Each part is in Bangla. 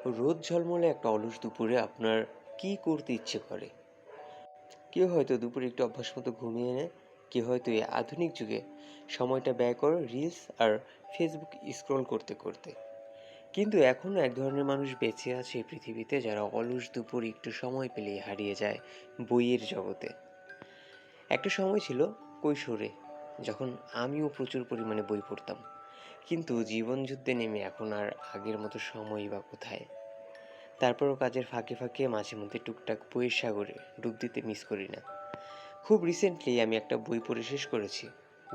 রোদ ঝলমলে একটা অলস দুপুরে আপনার কি করতে ইচ্ছে করে? কেউ হয়তো দুপুরে একটু অভ্যাস মতো ঘুমিয়ে নেয়, কেউ হয়তো এই আধুনিক যুগে সময়টা ব্যয় করে রিলস আর ফেসবুক স্ক্রল করতে করতে। কিন্তু এখনও এক ধরনের মানুষ বেঁচে আছে এই পৃথিবীতে যারা অলস দুপুর একটু সময় পেলেই হারিয়ে যায় বইয়ের জগতে। একটা সময় ছিল কৈশোরে, যখন আমিও প্রচুর পরিমাণে বই পড়তাম। কিন্তু জীবনযুদ্ধে নেমে এখন আর আগের মতো সময়ই বা কোথায়। তারপরও কাজের ফাঁকে ফাঁকে মাঝে মধ্যে টুকটাক বইয়ের সাগরে ডুব দিতে মিস করি না। খুব রিসেন্টলি আমি একটা বই পড়ে শেষ করেছি।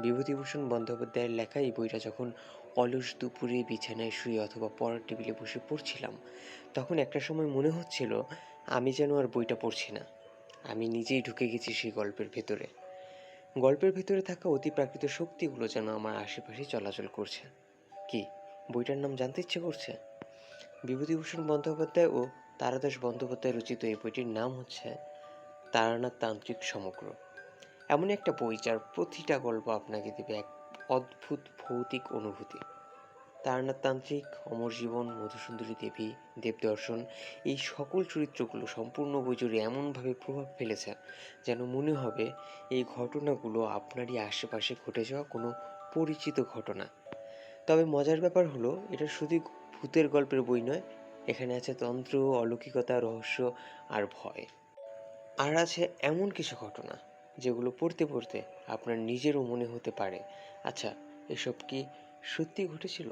বিভূতিভূষণ বন্দ্যোপাধ্যায়ের লেখা এই বইটা যখন অলস দুপুরে বিছানায় শুয়ে অথবা পড়ার টেবিলে বসে পড়ছিলাম, তখন একটা সময় মনে হচ্ছিল আমি যেন আর বইটা পড়ছি না, আমি নিজেই ঢুকে গেছি সেই গল্পের ভেতরে। গল্পের ভেতরে থাকা অতিপ্রাকৃত শক্তিগুলো যেন আমার আশেপাশে চলাচল করছে। কি, বইটার নাম জানতে ইচ্ছে করছে? বিভূতিভূষণ বন্দ্যোপাধ্যায় ও তারাদাস বন্দ্যোপাধ্যায় রচিত এই বইটির নাম হচ্ছে তারানাথ তান্ত্রিক সমগ্র। এমন একটা বই যার প্রতিটা গল্প আপনাকে দেবে এক অদ্ভুত ভৌতিক অনুভূতি। তারানাথ তান্ত্রিক, অমর জীবন, মধুসুন্দরী দেবী, দেবদর্শন, এই সকল চরিত্রগুলো সম্পূর্ণ বই জুড়ে এমনভাবে প্রভাব ফেলেছে যেন মনে হবে এই ঘটনাগুলো আপনারই আশেপাশে ঘটে যাওয়া কোনো পরিচিত ঘটনা। তবে মজার ব্যাপার হলো, এটা শুধু ভূতের গল্পের বই নয়, এখানে আছে তন্ত্র, অলৌকিকতা, রহস্য আর ভয়। আর আছে এমন কিছু ঘটনা যেগুলো পড়তে পড়তে আপনার নিজেরও মনে হতে পারে, আচ্ছা, এসব কি সত্যি ঘটেছিল?